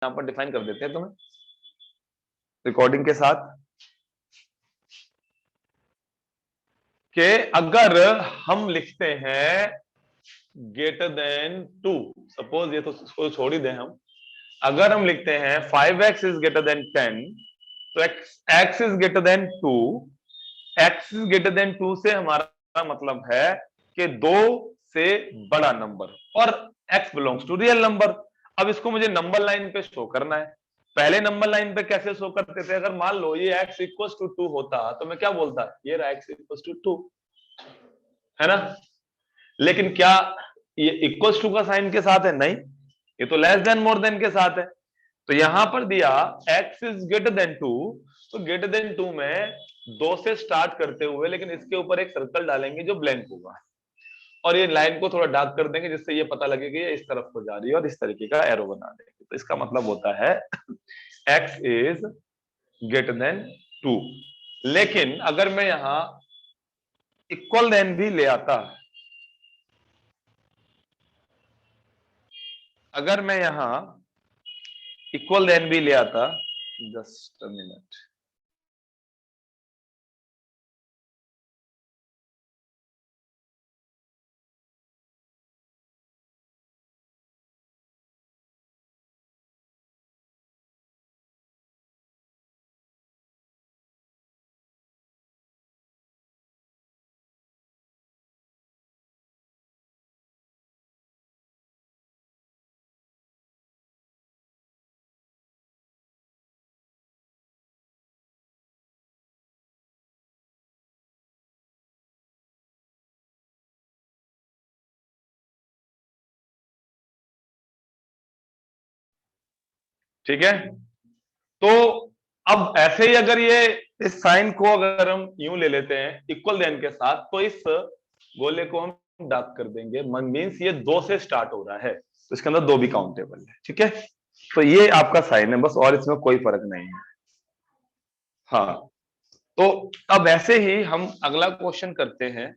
यहाँ पर डिफाइन कर देते हैं तुम्हें रिकॉर्डिंग के साथ कि अगर हम लिखते हैं ग्रेटर देन 2, सपोज ये तो छोड़ ही दें हम, अगर हम लिखते हैं 5x इज ग्रेटर देन 10 तो x is greater than 2, x is greater than 2 से हमारा मतलब है कि 2 से बड़ा नंबर और x belongs to real number. अब इसको मुझे नंबर लाइन पे शो करना है। पहले नंबर लाइन पे कैसे शो करते थे, अगर मान लो ये x इक्वल टू 2 होता तो मैं क्या बोलता, ये रहा x इक्वल टू 2, है ना। लेकिन क्या ये इक्वल टू का साइन के साथ है? नहीं, ये तो लेस देन मोर देन के साथ है। तो यहां पर दिया x इज ग्रेटर देन 2, तो ग्रेटर देन 2 में 2 से स्टार्ट करते हुए लेकिन इसके ऊपर एक सर्कल डालेंगे जो ब्लैंक होगा और ये लाइन को थोड़ा डार्क कर देंगे जिससे ये पता लगे कि ये इस तरफ को जा रही है और इस तरीके का एरो बना देंगे। तो इसका मतलब होता है x इज ग्रेटर देन 2। लेकिन अगर मैं यहां इक्वल देन भी ले आता, अगर मैं यहां इक्वल देन भी ले आता, जस्ट अ मिनट, ठीक है। तो अब ऐसे ही अगर ये इस साइन को अगर हम यूं ले लेते हैं इक्वल देन के साथ, तो इस गोले को हम डार्क कर देंगे, मींस ये 2 से स्टार्ट हो रहा है तो इसके अंदर 2 भी काउंटेबल है। ठीक है, तो ये आपका साइन है बस, और इसमें कोई फर्क नहीं है। हाँ, तो अब ऐसे ही हम अगला क्वेश्चन करते हैं।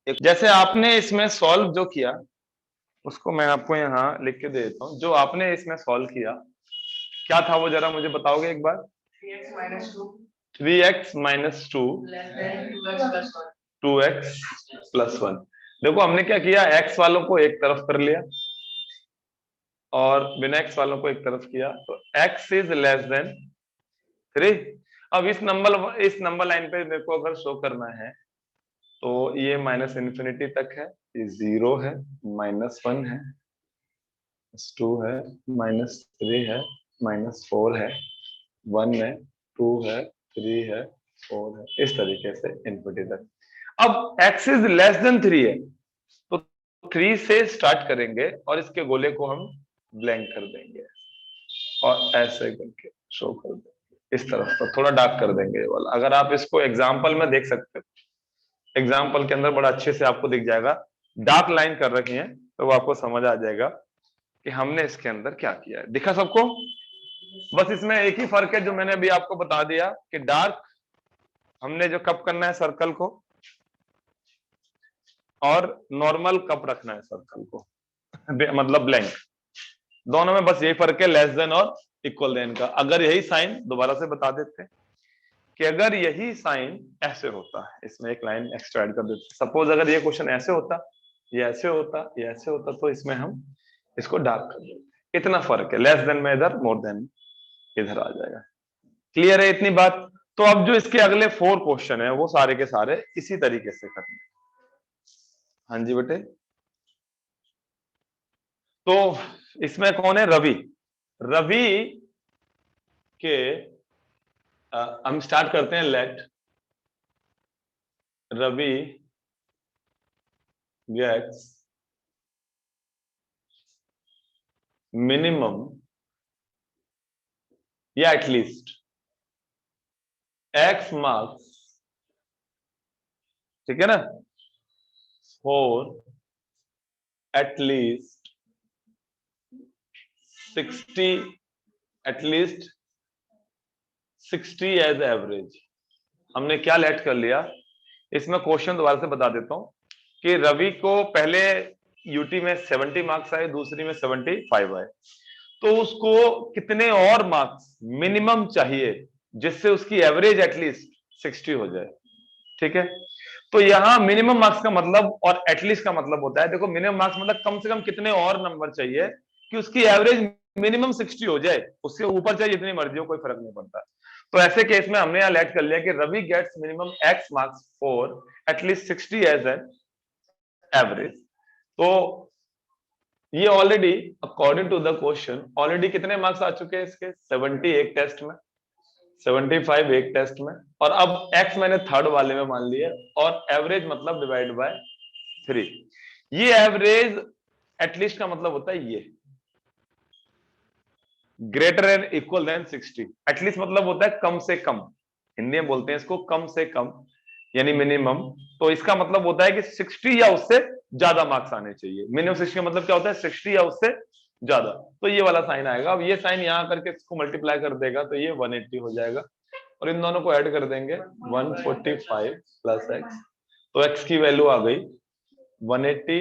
जैसे आपने इसमें सॉल्व जो किया उसको मैं आपको यहाँ लिख के दे देता हूँ। जो आपने इसमें सॉल्व किया क्या था वो जरा मुझे बताओगे एक बार? 3x minus 2 2x plus 1। देखो हमने क्या किया, x वालों को एक तरफ कर लिया और बिना x वालों को एक तरफ किया, तो x इज लेस देन 3। अब इस नंबर लाइन पे मेरे को अगर शो करना है तो ये माइनस इन्फिनिटी तक है, ये 0 है, -1 है, -2 है, -3 है, -4 है, 1 है, 2 है, 3 है, 4 है, इस तरीके से इन्फिनिटी तक। अब x इज लेस देन 3 है तो 3 से स्टार्ट करेंगे और इसके गोले को हम ब्लैंक कर देंगे और ऐसे करके शो कर देंगे इस तरफ पर, थोड़ा डार्क कर देंगे ये वाला। अगर आप इसको एग्जांपल में देख सकते हो, एग्जाम्पल के अंदर बड़ा अच्छे से आपको दिख जाएगा, डार्क लाइन कर रखी है तो वो आपको समझ आ जाएगा कि हमने इसके अंदर क्या किया है। दिखा सबको? बस इसमें एक ही फर्क है जो मैंने अभी आपको बता दिया कि डार्क हमने जो कप करना है सर्कल को, और नॉर्मल कप रखना है सर्कल को मतलब ब्लैंक। दोनों में बस यही फर्क है, लेस देन और इक्वल देन का। अगर यही साइन दोबारा से बता देते हैं कि अगर यही साइन ऐसे होता है, इसमें एक लाइन एक्स्ट्रा ऐड कर देते, सपोज अगर ये क्वेश्चन ऐसे होता, ये ऐसे होता, ये ऐसे होता, तो इसमें हम इसको डार्क कर देते। इतना फर्क है, लेस देन में इधर, मोर देन इधर आ जाएगा। क्लियर है इतनी बात? तो अब जो इसके अगले 4 क्वेश्चन है वो सारे के सारे इसी तरीके से करने। हाँ जी बेटे। तो इसमें कौन है? रवि। रवि के हम स्टार्ट करते हैं। लेट रवि गेट्स मिनिमम या एटलीस्ट x मार्क्स, ठीक है ना, for at least 60, at least 60 as average. हमने क्या लेट कर लिया, इसमें क्वेश्चन दोबारा से बता देता हूं कि रवि को पहले यूटी में 70 मार्क्स आए, दूसरी में 75 आए, तो उसको कितने और मार्क्स मिनिमम चाहिए जिससे उसकी एवरेज एटलीस्ट 60 हो जाए। ठीक है, तो यहां मिनिमम मार्क्स का मतलब और एटलीस्ट का मतलब होता है, देखो मिनिमम मार्क्स मतलब कम से कम कितने और नंबर चाहिए कि उसकी एवरेज मिनिमम 60 हो जाए, उससे ऊपर चाहिए जितनी मर्जी हो, कोई फर्क नहीं पड़ता। तो ऐसे केस में हमने यहां लेट कर लिया कि Ravi gets minimum X marks for at least 60 as an average. तो ये already according to the question already कितने मार्क्स आ चुके हैं इसके, 70 एक टेस्ट में, 75 एक टेस्ट में, और अब x मैंने थर्ड वाले में मान लिया, और एवरेज मतलब डिवाइड बाय 3। ये एवरेज एटलीस्ट का मतलब होता है ये greater and equal than 60। At least मतलब होता है कम से कम, हिंदी में बोलते हैं इसको कम से कम यानी मिनिमम। तो इसका मतलब होता है कि 60 या उससे ज्यादा मार्क्स आने चाहिए। मिनिमम 60 का मतलब क्या होता है, 60 या उससे ज्यादा। तो ये वाला साइन आएगा। अब ये साइन यहां करके इसको मल्टीप्लाई कर देगा तो ये 180 हो जाएगा, और इन दोनों को ऐड कर देंगे 145 प्लस एक्स, तो एक्स की वैल्यू आ गई 180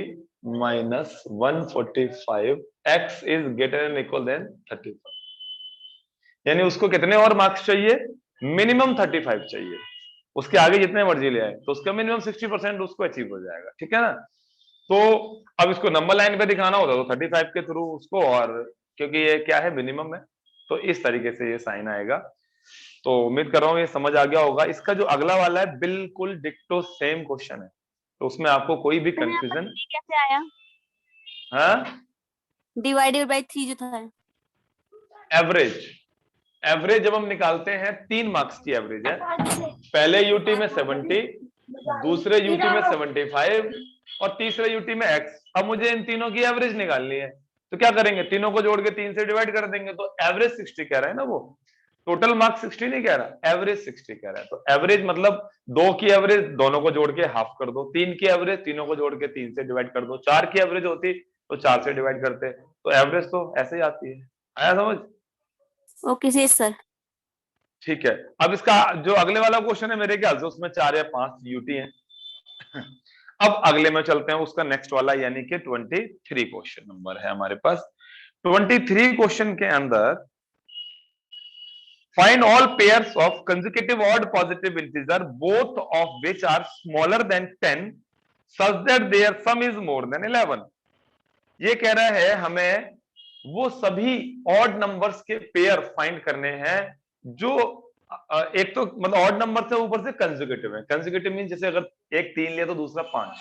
minus 145, X is greater and equal than 35। यानी उसको कितने और मार्क्स चाहिए, मिनिमम 35 चाहिए, उसके आगे जितने मर्जी ले आए तो उसका मिनिमम 60% उसको अचीव हो जाएगा। ठीक है ना। तो अब इसको नंबर लाइन पे दिखाना होता तो 35 के थ्रू उसको, और क्योंकि ये क्या है मिनिमम है, तो इस तरीके से ये साइन आएगा। तो उम्मीद कर रहा हूं ये समझ आ गया होगा। इसका जो अगला वाला है बिल्कुल डिक्टो सेम क्वेश्चन है, तो उसमें आपको कोई भी कंफ्यूजन कैसे आया, हाँ डिवाइडेड बाय 3 जो था। एवरेज, एवरेज जब हम निकालते हैं 3 मार्क्स की एवरेज है, पहले यूटी में 70, दूसरे यूटी में 75 और तीसरे यूटी में एक्स। अब मुझे इन तीनों की एवरेज निकालनी है, तो क्या करेंगे, तीनों को जोड़ के 3 से डिवाइड कर देंगे, तो एवरेज 60 कह रहा है ना वो, टोटल मार्क्स 60 नहीं कह रहा, एवरेज 60 कह रहा है। तो एवरेज मतलब 2 की एवरेज दोनों को जोड़ के हाफ कर दो, 3 की एवरेज तीनों को जोड़ के 3 से डिवाइड कर दो, 4 की एवरेज होती तो 4 से डिवाइड करते, तो एवरेज तो ऐसे ही आती है। आया समझ। ओके जी सर। ठीक है, अब इसका जो अगले वाला क्वेश्चन है मेरे ख्याल से उसमें 4 या 5 यूटी है। अब अगले में चलते हैं, उसका नेक्स्ट वाला यानी कि 23 क्वेश्चन नंबर है हमारे पास। 23 क्वेश्चन के अंदर find all pairs of consecutive odd positive integer both of which are smaller than 10 such that their sum is more than 11। ये कह रहा है हमें वो सभी ऑड नंबर्स के पेयर फाइंड करने हैं जो एक तो मतलब ऑड नंबर से ऊपर से कंसेक्यूटिव है। कंसेक्यूटिव मीन जैसे अगर एक 3 लिया तो दूसरा 5,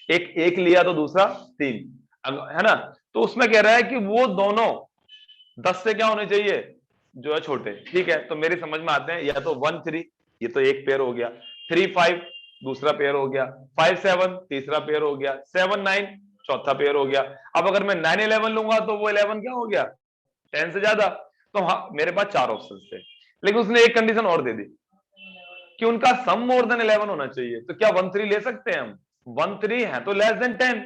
एक 1 लिया तो दूसरा 3, है ना। तो उसमें कह रहा है कि वो दोनों 10 से क्या होने चाहिए, जो है छोटे। ठीक है, तो मेरी समझ में आते हैं, या तो 1 3 ये तो एक पेयर हो गया, 3 5 दूसरा पेयर हो गया, 5 7 तीसरा पेयर हो गया, 7 9 चौथा पेयर हो गया। अब अगर मैं 9 11 लूंगा तो वो 11 क्या हो गया, 10 से ज्यादा। तो हाँ मेरे पास 4 ऑप्शन थे, लेकिन उसने एक कंडीशन और दे दी कि उनका सम मोर देन 11 होना चाहिए। तो क्या 1 3 ले सकते हैं हम, 1 3 है तो लेस देन 10,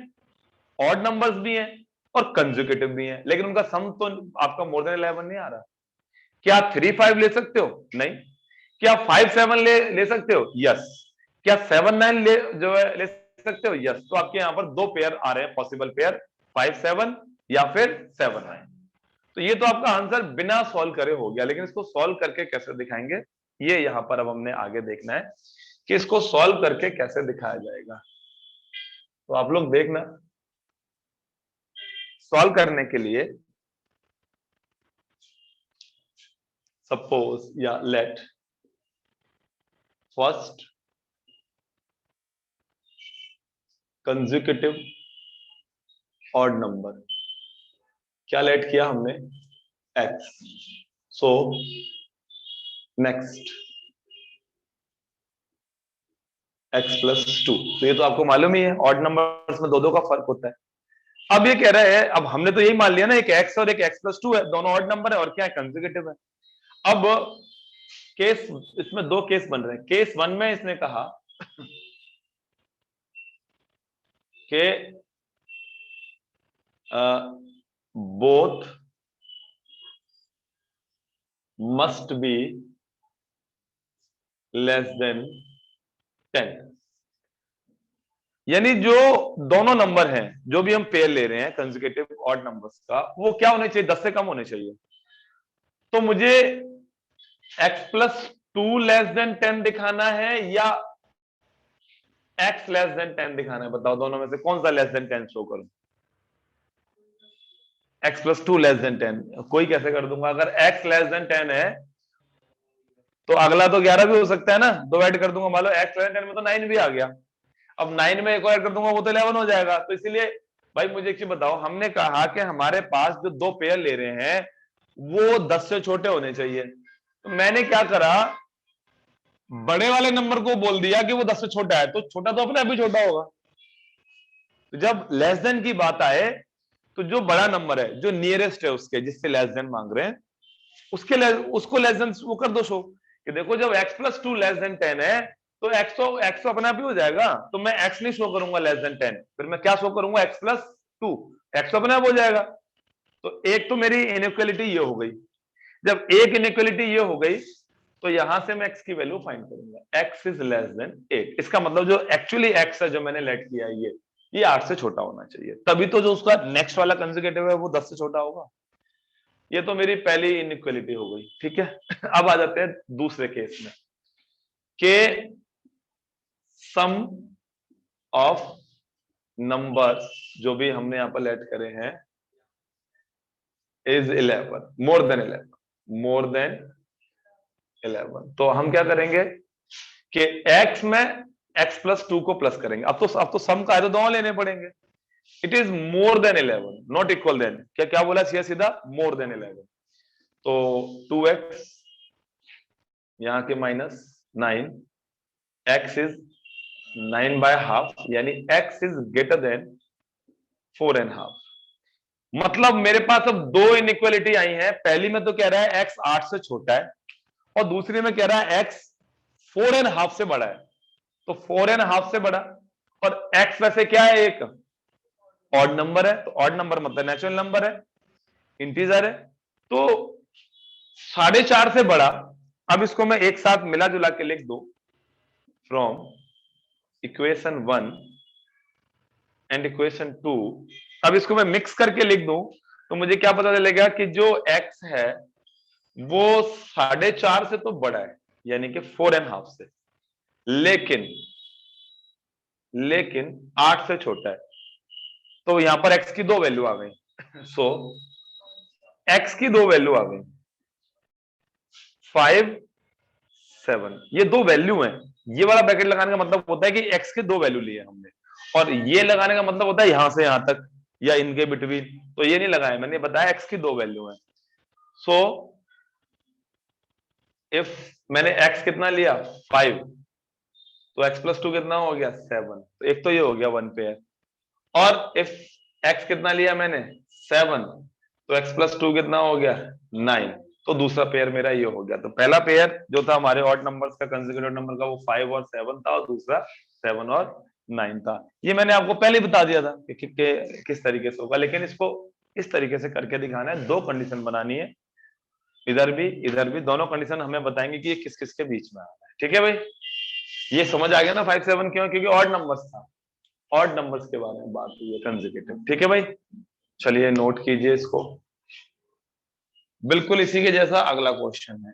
ऑड नंबर्स भी हैं और कंसेक्यूटिव भी हैं, लेकिन उनका सम तो आपका मोर देन 11 नहीं आ रहा। क्या 3 5 ले सकते हो, नहीं। क्या 5 7 ले सकते हो, यस। क्या 7 9 जो है ले सकते हो, यस। तो आपके यहां पर 2 पेयर आ रहे हैं, पॉसिबल पेयर, 5 7 या फिर 7 9। तो ये तो आपका आंसर बिना सॉल्व करे हो गया, लेकिन इसको सॉल्व करके कैसे दिखाएंगे, ये यहां पर अब हमने आगे देखना है कि इसको सॉल्व करके कैसे दिखाया जाएगा। तो आप लोग देखना, सॉल्व करने के लिए सपोज या let first consecutive odd number, क्या लेट किया हमने, x. So next x plus 2, तो ये तो आपको मालूम ही है ऑड नंबर्स में 2 2 का फर्क होता है। अब ये कह रहे हैं, अब हमने तो यही मान लिया ना, एक एक्स और एक एक्स प्लस 2 है, दोनों ऑड नंबर है और क्या है, कंसेक्यूटिव है। अब केस, इसमें 2 केस बन रहे हैं। केस 1 में इसने कहा कि both must be less than 10। यानी जो दोनों नंबर हैं, जो भी हम पेयर ले रहे हैं कंसेक्यूटिव ऑड नंबर्स का, वो क्या होने चाहिए, 10 से कम होने चाहिए। तो मुझे x प्लस 2 लेस देन 10 दिखाना है या x लेस देन 10 दिखाना है? बताओ दोनों में से कौन सा लेस देन 10 शो करूं? x प्लस 2 लेस देन 10 कोई कैसे कर दूंगा? अगर x लेस देन 10 है तो अगला तो 11 भी हो सकता है ना, दो ऐड कर दूंगा, मान लो x लेस देन 10 में तो 9 भी आ गया, अब 9 में एक और ऐड कर दूंगा वो तो 11 हो जाएगा। तो इसलिए भाई मुझे एक चीज बताओ, हमने कहा कि हमारे पास जो दो पेयर ले रहे हैं वो 10 से छोटे होने चाहिए, तो मैंने क्या करा, बड़े वाले नंबर को बोल दिया कि वो 10 से छोटा है, तो छोटा तो अपने आप ही छोटा होगा। तो जब लेस देन की बात आए तो जो बड़ा नंबर है, जो नियरेस्ट है उसके, जिससे लेस देन मांग रहे हैं, उसको लेस देन वो कर दो शो, कि देखो जब x प्लस 2 लेस देन 10 है तो x तो अपने आप ही हो जाएगा, तो मैं x नहीं शो करूंगा लेस देन 10, फिर मैं क्या शो करूंगा, x प्लस 2, x तो अपने आप हो जाएगा। तो एक तो मेरी इनइक्वालिटी ये हो गई। जब एक इनइक्वालिटी ये हो गई तो यहां से मैं x की वैल्यू फाइंड करूंगा, x इज लेस देन 8। इसका मतलब जो एक्चुअली x है जो मैंने लेट किया है ये 8 से छोटा होना चाहिए, तभी तो जो उसका नेक्स्ट वाला कंसेक्यूटिव है वो 10 से छोटा होगा। ये तो मेरी पहली इनइक्वालिटी हो गई, ठीक है। अब आ जाते हैं दूसरे केस में, के सम ऑफ नंबर्स जो भी हमने यहां पर लेट करे हैं is 11, more than 11, more than 11। तो हम क्या करेंगे कि x में x प्लस 2 को प्लस करेंगे। अब तो सम का है तो दोनों लेने पड़ेंगे। It is more than 11, not equal than. क्या क्या बोला सीधा मोर देन 11। तो 2x यहां के माइनस 9, x इज 9/2, यानी x इज ग्रेटर देन 4.5। मतलब मेरे पास अब दो इनइक्वालिटी आई है, पहली में तो कह रहा है x 8 से छोटा है और दूसरी में कह रहा है x 4.5 से बड़ा है। तो 4.5 से बड़ा, और x वैसे क्या है, एक ऑड नंबर है, तो ऑड नंबर मतलब नेचुरल नंबर है, इंटीजर है, तो 4.5 से बड़ा। अब इसको मैं एक साथ मिला जुला के लिख दो, फ्रॉम इक्वेशन 1 एंड इक्वेशन 2। अब इसको मैं मिक्स करके लिख दूं तो मुझे क्या पता चलेगा कि जो x है वो 4.5 से तो बड़ा है, यानी कि 4.5 से, लेकिन 8 से छोटा है। तो यहां पर x की दो वैल्यू आ गई। सो x की दो वैल्यू आ गई, 5, 7, ये दो वैल्यू है। ये वाला ब्रैकेट लगाने का मतलब होता है कि x के दो वैल्यू लिए हमने, और ये लगाने का मतलब होता है यहां से यहां तक या इनके बिटवीन। तो ये नहीं लगाया मैंने, बताया x की दो वैल्यू है। सो इफ मैंने x कितना लिया 5, तो x प्लस 2 कितना हो गया 7, तो एक तो ये हो गया वन पेयर। और इफ x कितना लिया मैंने 7, तो x प्लस 2 कितना हो गया 9, तो दूसरा पेयर मेरा ये हो गया। तो पहला पेयर जो था हमारे ऑड नंबर्स का, कंसेक्यूटिव नंबर का, वो 5 और 7 था, और दूसरा 7 और 9 था। ये मैंने आपको पहले बता दिया था कि किस तरीके से होगा, लेकिन इसको इस तरीके से करके दिखाना है। दो कंडीशन बनानी है, इधर भी दोनों कंडीशन हमें बताएंगे कि ये किस किस के बीच में आ रहा है। ठीक है भाई, ये समझ आ गया ना 5, 7 क्यों? क्योंकि ऑड नंबर्स था, ऑड नंबर्स के बारे में बात हुई है कंसेक्यूटिव। ठीक है भाई, चलिए नोट कीजिए इसको। बिल्कुल इसी के जैसा अगला क्वेश्चन है।